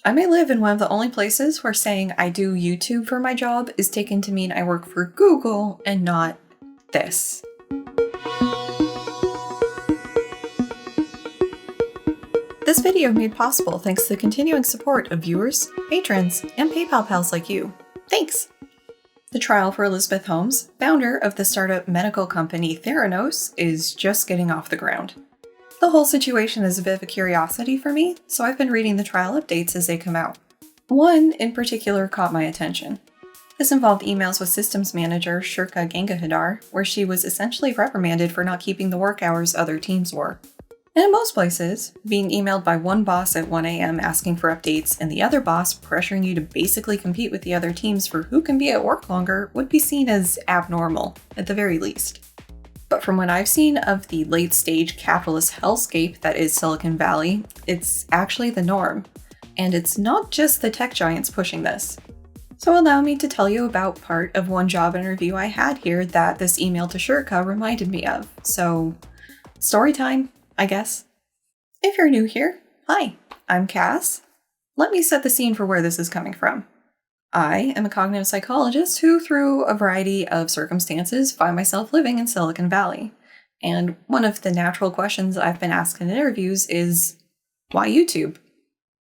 I may live in one of the only places where saying I do YouTube for my job is taken to mean I work for Google and not this. This video made possible thanks to the continuing support of viewers, patrons, and PayPal pals like you. Thanks! The trial for Elizabeth Holmes, founder of the startup medical company Theranos, is just getting off the ground. The whole situation is a bit of a curiosity for me, so I've been reading the trial updates as they come out. One in particular caught my attention. This involved emails with systems manager Shurka Gangahadar, where she was essentially reprimanded for not keeping the work hours other teams were. And in most places, being emailed by one boss at 1 a.m. asking for updates and the other boss pressuring you to basically compete with the other teams for who can be at work longer would be seen as abnormal, at the very least. But from what I've seen of the late-stage capitalist hellscape that is Silicon Valley, it's actually the norm. And it's not just the tech giants pushing this. So allow me to tell you about part of one job interview I had here that this email to Shurka reminded me of. So, story time, I guess. If you're new here, hi, I'm Cass. Let me set the scene for where this is coming from. I am a cognitive psychologist who, through a variety of circumstances, find myself living in Silicon Valley. And one of the natural questions I've been asked in interviews is, why YouTube?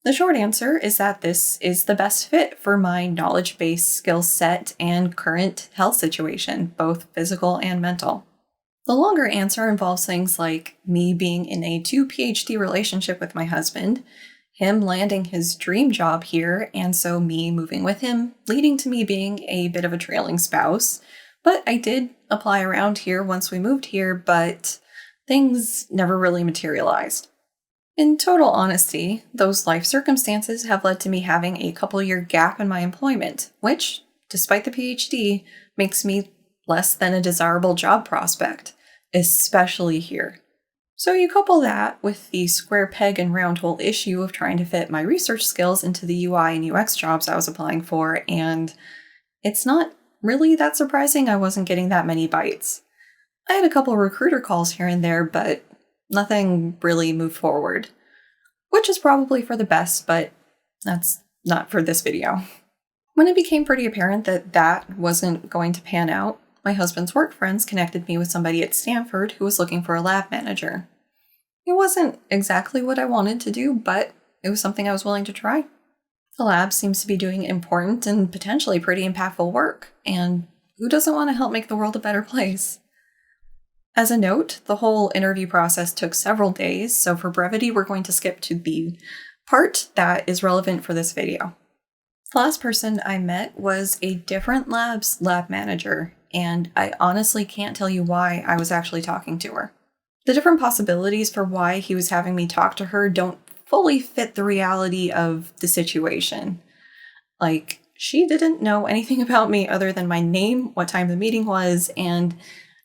The short answer is that this is the best fit for my knowledge-based skill set and current health situation, both physical and mental. The longer answer involves things like me being in a 2 PhD relationship with my husband, him landing his dream job here, and so me moving with him, leading to me being a bit of a trailing spouse. But I did apply around here once we moved here, but things never really materialized. In total honesty, those life circumstances have led to me having a couple-year gap in my employment, which, despite the PhD, makes me less than a desirable job prospect, especially here. So you couple that with the square peg and round hole issue of trying to fit my research skills into the UI and UX jobs I was applying for, and it's not really that surprising I wasn't getting that many bites. I had a couple recruiter calls here and there, but nothing really moved forward. Which is probably for the best, but that's not for this video. When it became pretty apparent that that wasn't going to pan out, my husband's work friends connected me with somebody at Stanford who was looking for a lab manager. It wasn't exactly what I wanted to do, but it was something I was willing to try. The lab seems to be doing important and potentially pretty impactful work, and who doesn't want to help make the world a better place? As a note, the whole interview process took several days, so for brevity, we're going to skip to the part that is relevant for this video. The last person I met was a different lab's lab manager, and I honestly can't tell you why I was actually talking to her. The different possibilities for why he was having me talk to her don't fully fit the reality of the situation. Like, she didn't know anything about me other than my name, what time the meeting was, and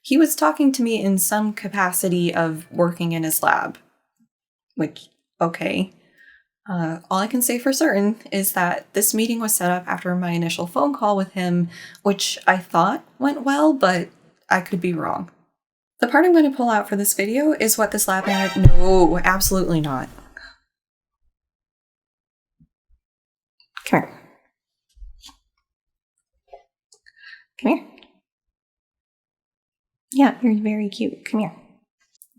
he was talking to me in some capacity of working in his lab. Which, okay. All I can say for certain is that this meeting was set up after my initial phone call with him, which I thought went well, but I could be wrong. The part I'm going to pull out for this video is what this lab manager— No, absolutely not. Come here. Come here. Yeah, you're very cute. Come here.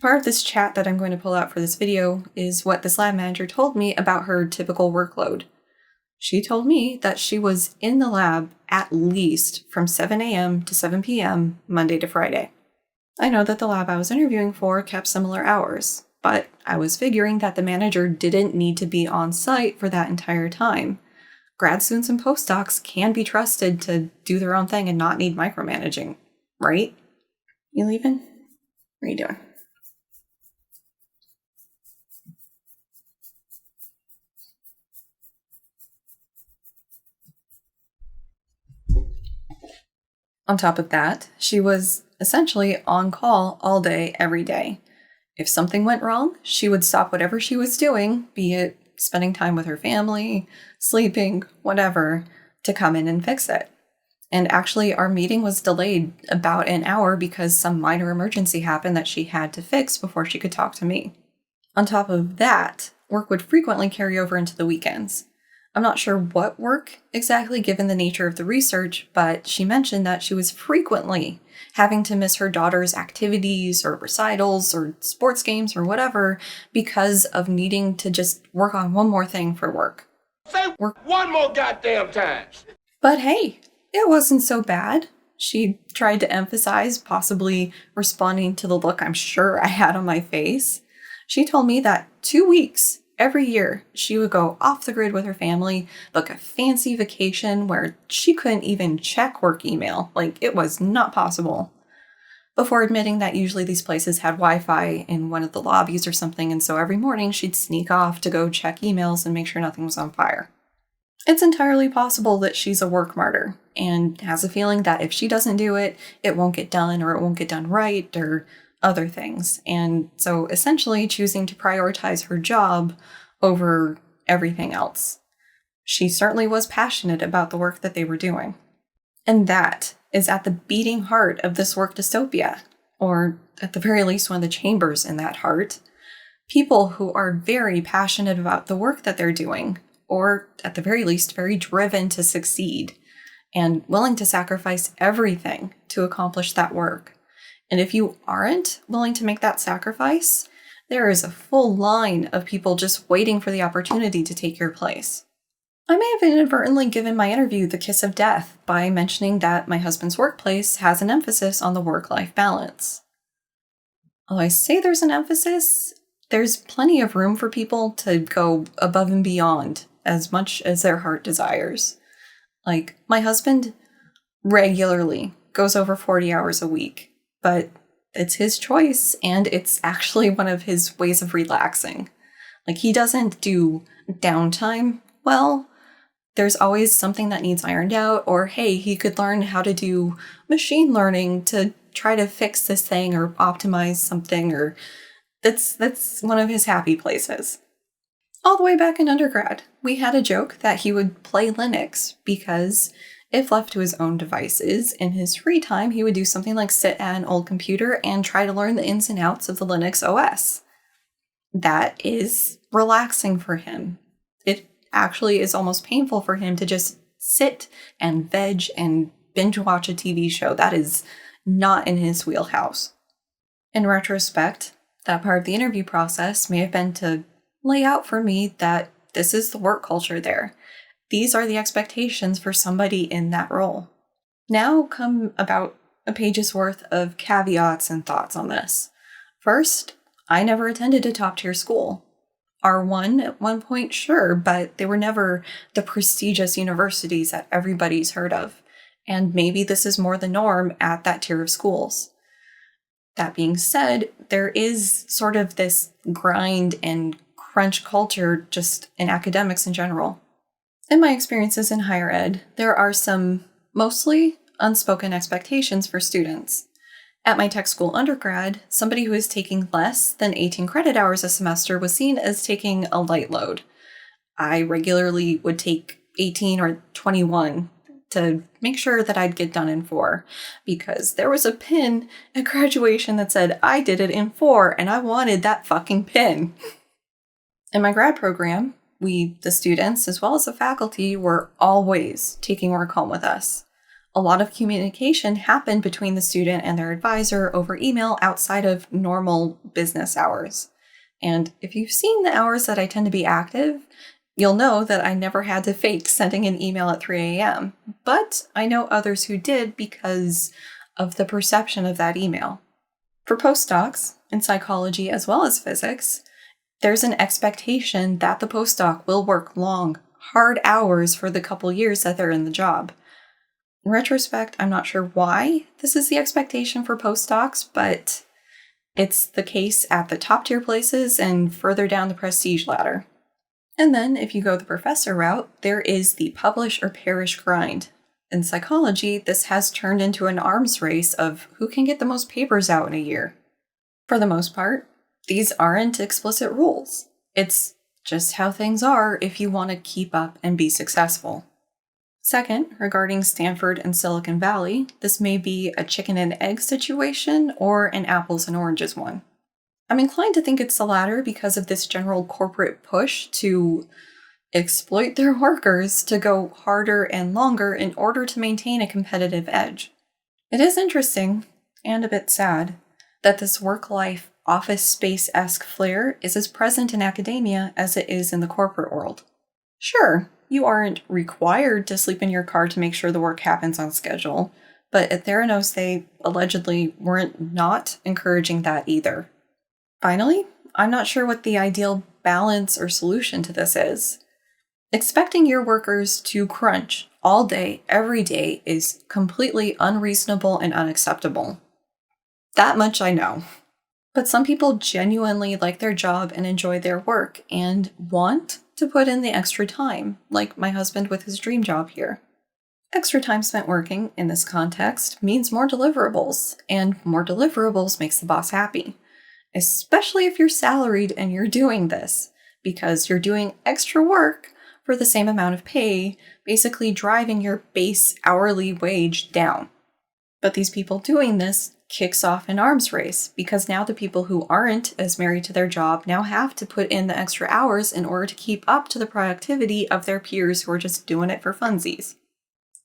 Part of this chat that I'm going to pull out for this video is what this lab manager told me about her typical workload. She told me that she was in the lab at least from 7 a.m. to 7 p.m. Monday to Friday. I know that the lab I was interviewing for kept similar hours, but I was figuring that the manager didn't need to be on site for that entire time. Grad students and postdocs can be trusted to do their own thing and not need micromanaging, right? You leaving? What are you doing? On top of that, she was essentially on call all day, every day. If something went wrong, she would stop whatever she was doing, be it spending time with her family, sleeping, whatever, to come in and fix it. And actually, our meeting was delayed about an hour because some minor emergency happened that she had to fix before she could talk to me. On top of that, work would frequently carry over into the weekends. I'm not sure what work exactly given the nature of the research, but she mentioned that she was frequently having to miss her daughter's activities or recitals or sports games or whatever because of needing to just work on one more thing for work. Say one more goddamn time. But hey, it wasn't so bad. She tried to emphasize, possibly responding to the look I'm sure I had on my face. She told me that 2 weeks every year she would go off the grid with her family, book a fancy vacation where she couldn't even check work email. Like, it was not possible. Before admitting that usually these places had Wi-Fi in one of the lobbies or something, and so every morning she'd sneak off to go check emails and make sure nothing was on fire. It's entirely possible that she's a work martyr and has a feeling that if she doesn't do it, it won't get done or it won't get done right or other things. And so essentially choosing to prioritize her job over everything else. She certainly was passionate about the work that they were doing. And that is at the beating heart of this work dystopia, or at the very least one of the chambers in that heart. People who are very passionate about the work that they're doing, or at the very least, very driven to succeed and willing to sacrifice everything to accomplish that work. And if you aren't willing to make that sacrifice, there is a full line of people just waiting for the opportunity to take your place. I may have inadvertently given my interview the kiss of death by mentioning that my husband's workplace has an emphasis on the work-life balance. Although I say there's an emphasis, there's plenty of room for people to go above and beyond as much as their heart desires. Like, my husband regularly goes over 40 hours a week, but it's his choice, and it's actually one of his ways of relaxing. Like, he doesn't do downtime well. There's always something that needs ironed out, or hey, he could learn how to do machine learning to try to fix this thing or optimize something, or that's one of his happy places. All the way back in undergrad, we had a joke that he would play Linux because if left to his own devices, in his free time, he would do something like sit at an old computer and try to learn the ins and outs of the Linux OS. That is relaxing for him. It actually is almost painful for him to just sit and veg and binge watch a TV show. That is not in his wheelhouse. In retrospect, that part of the interview process may have been to lay out for me that this is the work culture there. These are the expectations for somebody in that role. Now come about a page's worth of caveats and thoughts on this. First, I never attended a top-tier school. R1 at one point, sure, but they were never the prestigious universities that everybody's heard of. And maybe this is more the norm at that tier of schools. That being said, there is sort of this grind and crunch culture just in academics in general. In my experiences in higher ed, there are some mostly unspoken expectations for students. At my tech school undergrad, somebody who is taking less than 18 credit hours a semester was seen as taking a light load. I regularly would take 18 or 21 to make sure that I'd get done in 4, because there was a pin at graduation that said I did it in 4 and I wanted that fucking pin. In my grad program, we, the students, as well as the faculty, were always taking work home with us. A lot of communication happened between the student and their advisor over email outside of normal business hours. And if you've seen the hours that I tend to be active, you'll know that I never had to fake sending an email at 3 a.m. But I know others who did because of the perception of that email. For postdocs, in psychology as well as physics, there's an expectation that the postdoc will work long, hard hours for the couple years that they're in the job. In retrospect, I'm not sure why this is the expectation for postdocs, but it's the case at the top tier places and further down the prestige ladder. And then, if you go the professor route, there is the publish or perish grind. In psychology, this has turned into an arms race of who can get the most papers out in a year. For the most part, these aren't explicit rules. It's just how things are if you want to keep up and be successful. Second, regarding Stanford and Silicon Valley, this may be a chicken and egg situation or an apples and oranges one. I'm inclined to think it's the latter because of this general corporate push to exploit their workers to go harder and longer in order to maintain a competitive edge. It is interesting, and a bit sad, that this work-life, office space-esque flair is as present in academia as it is in the corporate world. Sure, you aren't required to sleep in your car to make sure the work happens on schedule, but at Theranos they allegedly weren't not encouraging that either. Finally, I'm not sure what the ideal balance or solution to this is. Expecting your workers to crunch all day, every day is completely unreasonable and unacceptable. That much I know. But some people genuinely like their job and enjoy their work and want to put in the extra time, like my husband with his dream job here. Extra time spent working in this context means more deliverables, and more deliverables makes the boss happy. Especially if you're salaried and you're doing this, because you're doing extra work for the same amount of pay, basically driving your base hourly wage down. But these people doing this kicks off an arms race, because now the people who aren't as married to their job now have to put in the extra hours in order to keep up to the productivity of their peers who are just doing it for funsies.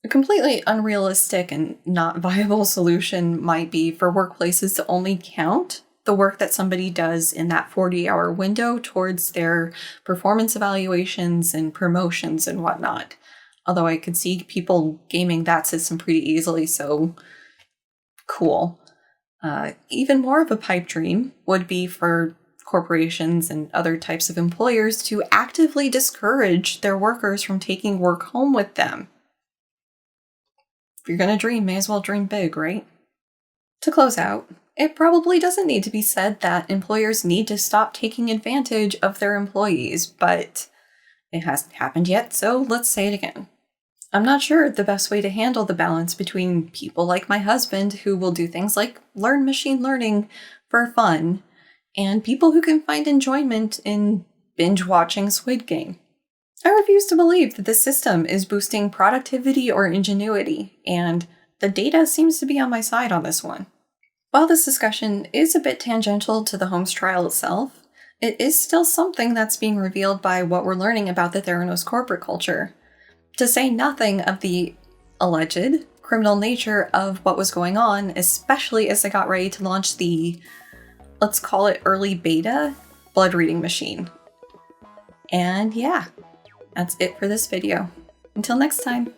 A completely unrealistic and not viable solution might be for workplaces to only count the work that somebody does in that 40-hour window towards their performance evaluations and promotions and whatnot. Although I could see people gaming that system pretty easily, so cool. Even more of a pipe dream would be for corporations and other types of employers to actively discourage their workers from taking work home with them. If you're gonna dream, may as well dream big, right? To close out, it probably doesn't need to be said that employers need to stop taking advantage of their employees, but it hasn't happened yet, so let's say it again. I'm not sure the best way to handle the balance between people like my husband who will do things like learn machine learning for fun, and people who can find enjoyment in binge-watching Squid Game. I refuse to believe that this system is boosting productivity or ingenuity, and the data seems to be on my side on this one. While this discussion is a bit tangential to the Holmes trial itself, it is still something that's being revealed by what we're learning about the Theranos corporate culture. To say nothing of the alleged criminal nature of what was going on, especially as they got ready to launch the, let's call it early beta, blood reading machine. And yeah, that's it for this video. Until next time.